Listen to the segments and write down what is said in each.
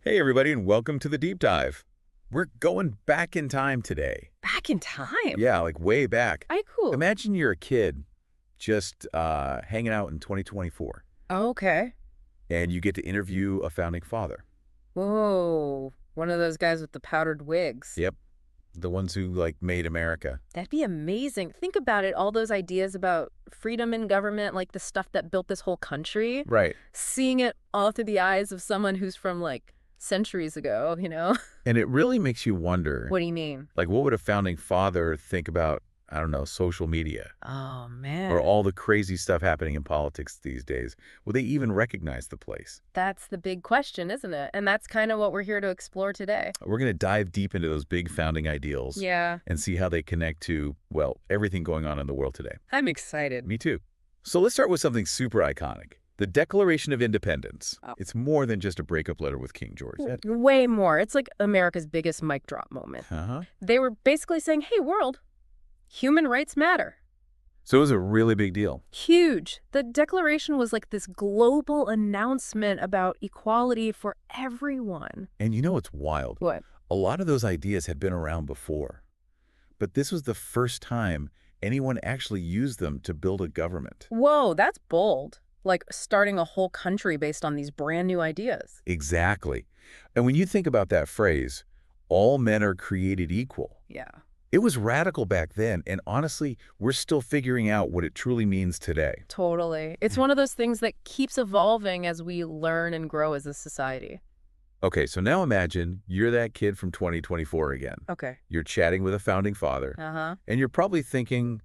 Hey, everybody, and welcome to the Deep Dive. We're going back in time today. Back in time? Yeah, like way back. Cool. Imagine you're a kid just hanging out in 2024, Okay. and you get to interview a founding father. Whoa. One of those guys with the powdered wigs. Yep, the ones who, made America. That'd be amazing. Think about it. All those ideas about freedom in government, like the stuff that built this whole country. Right. Seeing it all through the eyes of someone who's from, centuries ago, you know? And it really makes you wonder, What do you mean? what would a founding father think about, I don't know, social media? Oh, man. Or all the crazy stuff happening in politics these days? Will they even recognize the place? That's the big question, isn't it? And that's kind of what we're here to explore today. We're going to dive deep into those big founding ideals. Yeah. And see how they connect to, well, everything going on in the world today. I'm excited. Me too. So let's start with something super iconic. The Declaration of Independence. Oh. It's more than just a breakup letter with King George. Way more. It's like America's biggest mic drop moment. Uh-huh. They were basically saying, hey, world, human rights matter. So it was a really big deal. Huge. The Declaration was like this global announcement about equality for everyone. And you know what's wild? What? A lot of those ideas had been around before. But this was the first time anyone actually used them to build a government. Whoa, that's bold. Like starting a whole country based on these brand new ideas. Exactly. And when you think about that phrase, all men are created equal. Yeah. It was radical back then, and honestly, we're still figuring out what it truly means today. Totally. It's one of those things that keeps evolving as we learn and grow as a society. Okay, so now imagine you're that kid from 2024 again. Okay. You're chatting with a founding father, Uh-huh. and you're probably thinking,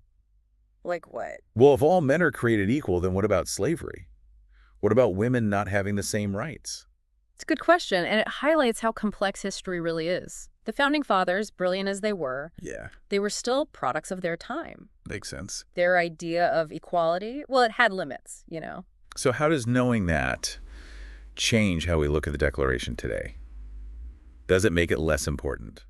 Like what? well, if all men are created equal, then what about slavery? What about women not having the same rights? It's a good question, and it highlights how complex history really is. The Founding Fathers, brilliant as they were still products of their time. Makes sense. Their idea of equality, well, it had limits, you know. So how does knowing that change how we look at the Declaration today? Does it make it less important?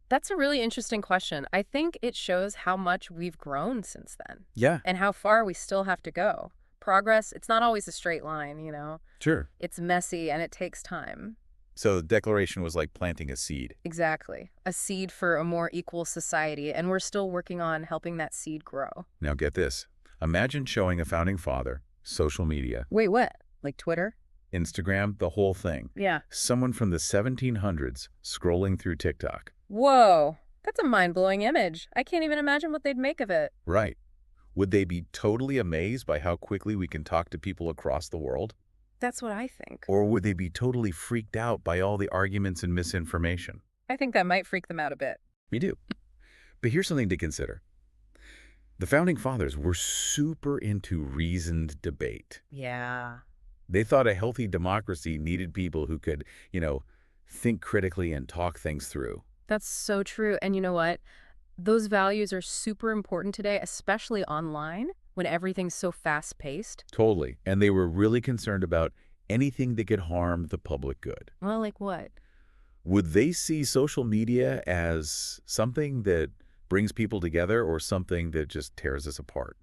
That's a really interesting question. I think it shows how much we've grown since then Yeah, and how far we still have to go. Progress, it's not always a straight line, you know. sure. It's messy and it takes time. So the Declaration was like planting a seed. Exactly. A seed for a more equal society, and we're still working on helping that seed grow. Now get this. Imagine showing a founding father social media, Wait, what? Like Twitter? Instagram, the whole thing. Yeah. Someone from the 1700s scrolling through TikTok. Whoa, that's a mind-blowing image. I can't even imagine what they'd make of it. Right. Would they be totally amazed by how quickly we can talk to people across the world? That's what I think. Or would they be totally freaked out by all the arguments and misinformation? I think that might freak them out a bit. Me do. But here's something to consider. The Founding Fathers were super into reasoned debate. Yeah. They thought a healthy democracy needed people who could, think critically and talk things through. That's so true. And you know what? Those values are super important today, especially online when everything's so fast-paced. Totally. And they were really concerned about anything that could harm the public good. Well, like what? Would they see social media as something that brings people together or something that just tears us apart?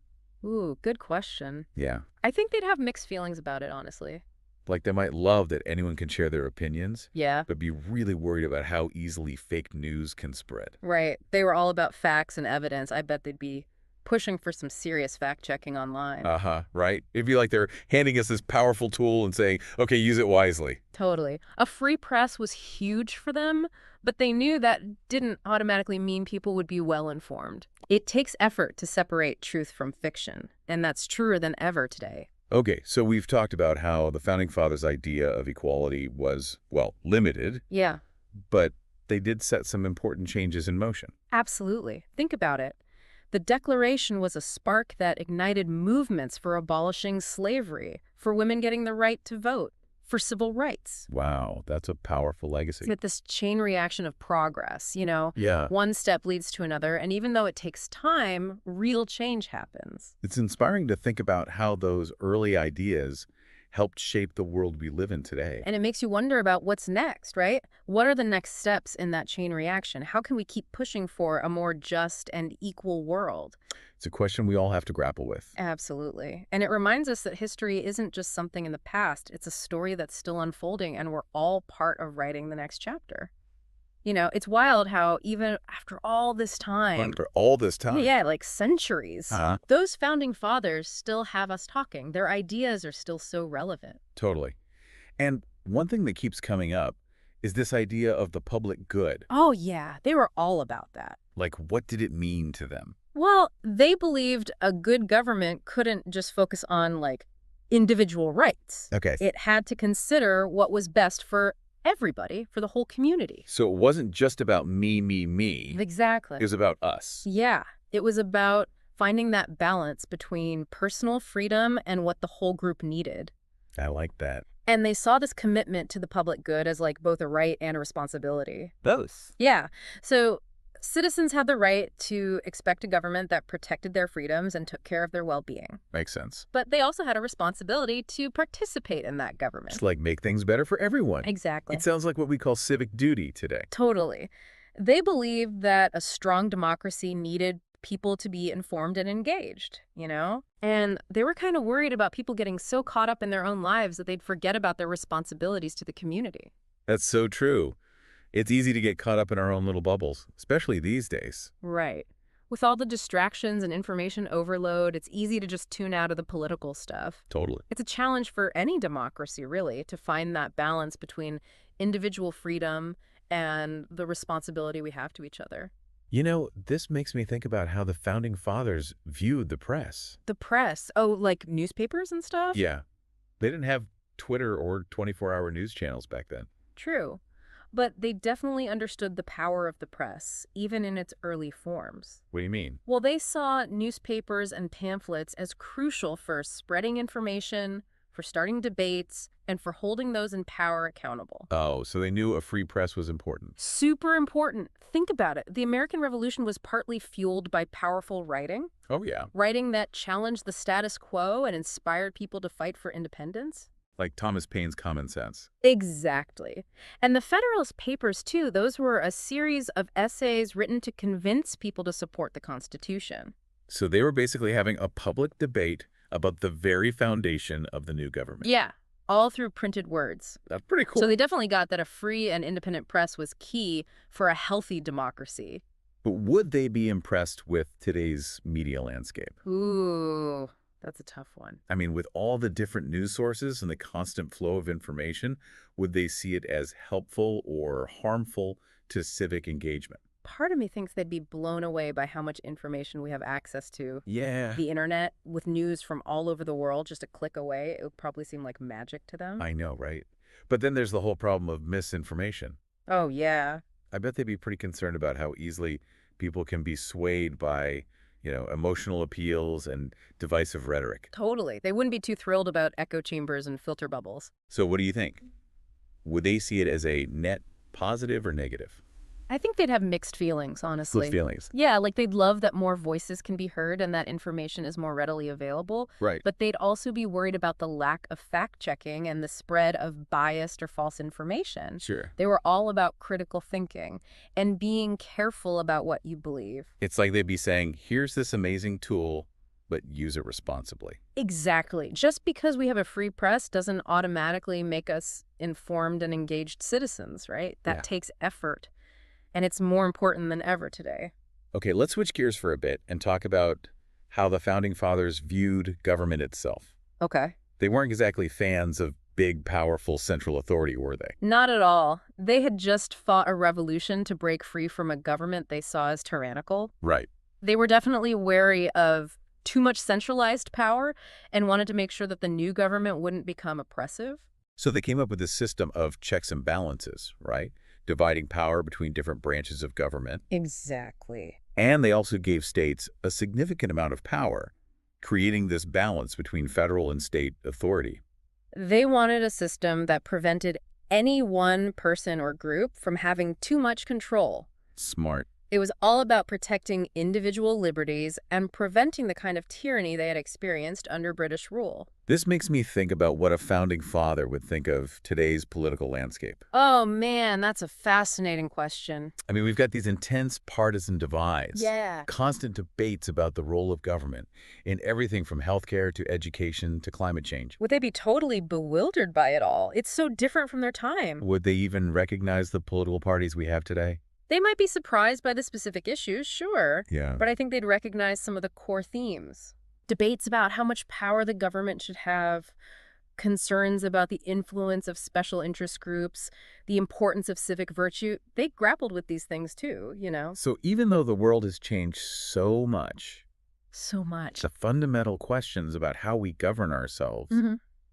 Ooh, good question. Yeah. I think they'd have mixed feelings about it, honestly. Like they might love that anyone can share their opinions, Yeah. but be really worried about how easily fake news can spread. Right. They were all about facts and evidence. I bet they'd be pushing for some serious fact-checking online. Uh-huh, right? It'd be like they're handing us this powerful tool and saying, okay, use it wisely. Totally. A free press was huge for them, but they knew that didn't automatically mean people would be well-informed. It takes effort to separate truth from fiction, and that's truer than ever today. Okay, so we've talked about how the Founding Fathers' idea of equality was, well, limited, Yeah, but they did set some important changes in motion. absolutely. Think about it. The Declaration was a spark that ignited movements for abolishing slavery, for women getting the right to vote, for civil rights. Wow, that's a powerful legacy. With this chain reaction of progress, you know, Yeah. one step leads to another, and even though it takes time, real change happens. It's inspiring to think about how those early ideas helped shape the world we live in today. And it makes you wonder about what's next, right? What are the next steps in that chain reaction? How can we keep pushing for a more just and equal world? It's a question we all have to grapple with. Absolutely. And it reminds us that history isn't just something in the past. It's a story that's still unfolding, and we're all part of writing the next chapter. It's wild how even after all this time, Under all this time. yeah, like centuries, Uh-huh. those founding fathers still have us talking. Their ideas are still so relevant. Totally. And one thing that keeps coming up is this idea of the public good. Oh, yeah, they were all about that. Like, what did it mean to them? Well, they believed a good government couldn't just focus on, individual rights. Okay. It had to consider what was best for everybody, for the whole community. So it wasn't just about me, me, me. Exactly. It was about us. Yeah, it was about finding that balance between personal freedom and what the whole group needed. I like that. And they saw this commitment to the public good as both a right and a responsibility. Both. Yeah. So citizens had the right to expect a government that protected their freedoms and took care of their well-being. Makes sense. But they also had a responsibility to participate in that government. Just like make things better for everyone. Exactly. It sounds like what we call civic duty today. Totally. They believed that a strong democracy needed people to be informed and engaged, And they were kind of worried about people getting so caught up in their own lives that they'd forget about their responsibilities to the community. That's so true. It's easy to get caught up in our own little bubbles, especially these days. Right. With all the distractions and information overload, it's easy to just tune out of the political stuff. Totally. It's a challenge for any democracy, really, to find that balance between individual freedom and the responsibility we have to each other. This makes me think about how the founding fathers viewed the press. The press? Oh, like newspapers and stuff? Yeah. They didn't have Twitter or 24-hour news channels back then. True. But they definitely understood the power of the press, even in its early forms. What do you mean? Well, they saw newspapers and pamphlets as crucial for spreading information, for starting debates, and for holding those in power accountable. Oh, so they knew a free press was important. Super important. Think about it. The American Revolution was partly fueled by powerful writing. Oh, yeah. Writing that challenged the status quo and inspired people to fight for independence. Like Thomas Paine's Common Sense. Exactly. And the Federalist Papers, too, those were a series of essays written to convince people to support the Constitution. So they were basically having a public debate about the very foundation of the new government. Yeah, all through printed words. That's pretty cool. So they definitely got that a free and independent press was key for a healthy democracy. But would they be impressed with today's media landscape? Ooh, that's a tough one. I mean, with all the different news sources and the constant flow of information, would they see it as helpful or harmful to civic engagement? Part of me thinks they'd be blown away by how much information we have access to. Yeah. The internet, with news from all over the world, just a click away, it would probably seem like magic to them. I know, right? But then there's the whole problem of misinformation. Oh, yeah. I bet they'd be pretty concerned about how easily people can be swayed by, emotional appeals and divisive rhetoric. Totally. They wouldn't be too thrilled about echo chambers and filter bubbles. So what do you think? Would they see it as a net positive or negative? I think they'd have mixed feelings, honestly. Mixed feelings. Yeah, they'd love that more voices can be heard and that information is more readily available. Right. But they'd also be worried about the lack of fact-checking and the spread of biased or false information. Sure. They were all about critical thinking and being careful about what you believe. It's like they'd be saying, here's this amazing tool, but use it responsibly. Exactly. Just because we have a free press doesn't automatically make us informed and engaged citizens, right? That takes effort. And it's more important than ever today. Okay, let's switch gears for a bit and talk about how the Founding Fathers viewed government itself. Okay. They weren't exactly fans of big, powerful central authority, were they? Not at all. They had just fought a revolution to break free from a government they saw as tyrannical. Right. They were definitely wary of too much centralized power and wanted to make sure that the new government wouldn't become oppressive. So they came up with this system of checks and balances, right? Dividing power between different branches of government. Exactly. And they also gave states a significant amount of power, creating this balance between federal and state authority. They wanted a system that prevented any one person or group from having too much control. Smart. It was all about protecting individual liberties and preventing the kind of tyranny they had experienced under British rule. This makes me think about what a founding father would think of today's political landscape. Oh man, that's a fascinating question. I mean, we've got these intense partisan divides, Yeah. constant debates about the role of government in everything from healthcare to education to climate change. Would they be totally bewildered by it all? It's so different from their time. Would they even recognize the political parties we have today? They might be surprised by the specific issues, sure, Yeah. but I think they'd recognize some of the core themes. Debates about how much power the government should have, concerns about the influence of special interest groups, the importance of civic virtue. They grappled with these things too, you know? So even though the world has changed so much, So much. the fundamental questions about how we govern ourselves,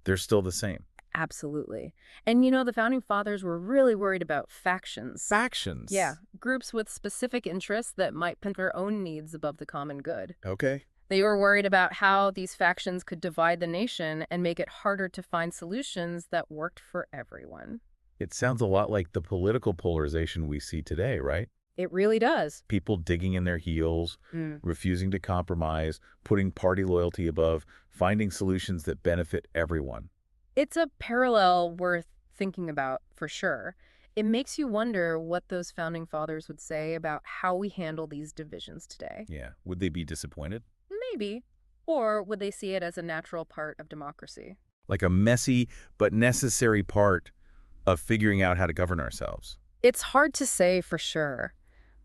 they're still the same. Absolutely. And you know, the Founding Fathers were really worried about factions. Factions. Yeah, groups with specific interests that might put their own needs above the common good. Okay. They were worried about how these factions could divide the nation and make it harder to find solutions that worked for everyone. It sounds a lot like the political polarization we see today, right? It really does. People digging in their heels, Mm. refusing to compromise, putting party loyalty above, finding solutions that benefit everyone. It's a parallel worth thinking about, for sure. It makes you wonder what those Founding Fathers would say about how we handle these divisions today. Yeah. Would they be disappointed? Maybe. Or would they see it as a natural part of democracy? Like a messy but necessary part of figuring out how to govern ourselves. It's hard to say for sure,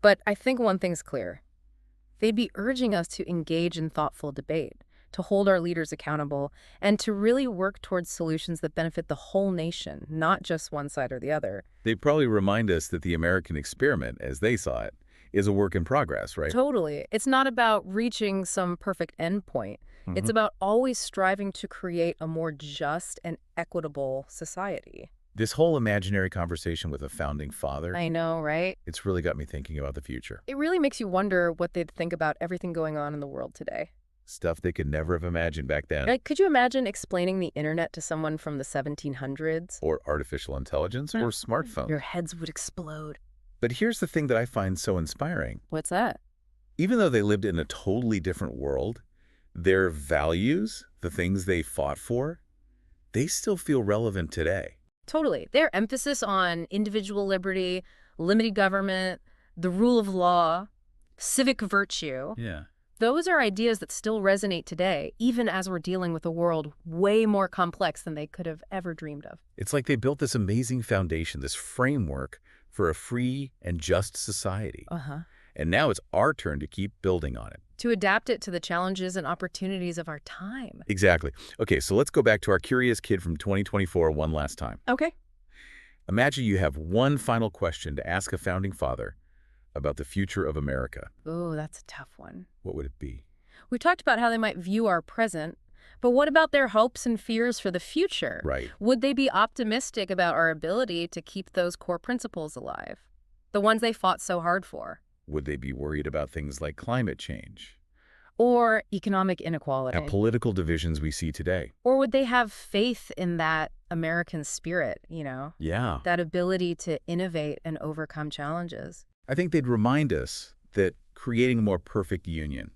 but I think one thing's clear. They'd be urging us to engage in thoughtful debate, to hold our leaders accountable, and to really work towards solutions that benefit the whole nation, not just one side or the other. They'd probably remind us that the American experiment, as they saw it, is a work in progress, right? Totally. It's not about reaching some perfect endpoint. It's about always striving to create a more just and equitable society. This whole imaginary conversation with a founding father, I know, right? it's really got me thinking about the future. It really makes you wonder what they'd think about everything going on in the world today. Stuff they could never have imagined back then. Like, could you imagine explaining the internet to someone from the 1700s? Or artificial intelligence, or smartphones. Your heads would explode. But here's the thing that I find so inspiring. What's that? Even though they lived in a totally different world, their values, the things they fought for, they still feel relevant today. Totally. Their emphasis on individual liberty, limited government, the rule of law, civic virtue, Yeah. those are ideas that still resonate today, even as we're dealing with a world way more complex than they could have ever dreamed of. It's like they built this amazing foundation, this framework for a free and just society. Uh-huh. And now it's our turn to keep building on it. To adapt it to the challenges and opportunities of our time. Exactly. Okay, so let's go back to our curious kid from 2024 one last time. Okay. Imagine you have one final question to ask a founding father about the future of America. Ooh, that's a tough one. What would it be? We talked about how they might view our present, but what about their hopes and fears for the future? Right. Would they be optimistic about our ability to keep those core principles alive? The ones they fought so hard for? Would they be worried about things like climate change Or economic inequality? and political divisions we see today? Or would they have faith in that American spirit, you know? Yeah. That ability to innovate and overcome challenges? I think they'd remind us that creating a more perfect union,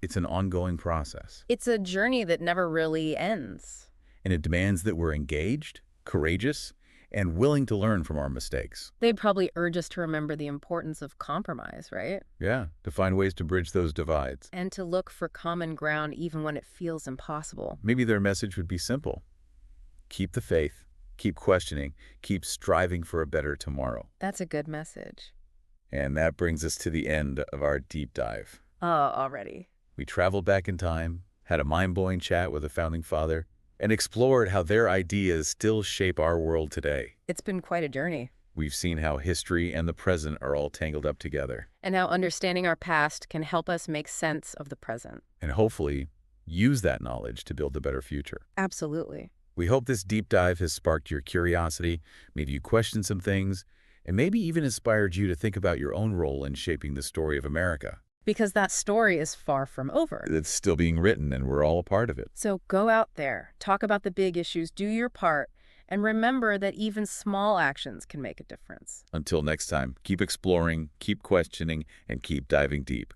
it's an ongoing process. It's a journey that never really ends. And it demands that we're engaged, courageous, and willing to learn from our mistakes. They'd probably urge us to remember the importance of compromise, right? Yeah, to find ways to bridge those divides. And to look for common ground even when it feels impossible. Maybe their message would be simple. Keep the faith, keep questioning, keep striving for a better tomorrow. That's a good message. And that brings us to the end of our deep dive. Oh, already. We traveled back in time, had a mind-blowing chat with a founding father, and explored how their ideas still shape our world today. It's been quite a journey. We've seen how history and the present are all tangled up together, And how understanding our past can help us make sense of the present. and hopefully use that knowledge to build a better future. Absolutely. We hope this deep dive has sparked your curiosity, made you question some things, and maybe even inspired you to think about your own role in shaping the story of America. Because that story is far from over. It's still being written, and we're all a part of it. So go out there, talk about the big issues, do your part, And remember that even small actions can make a difference. Until next time, keep exploring, keep questioning, and keep diving deep.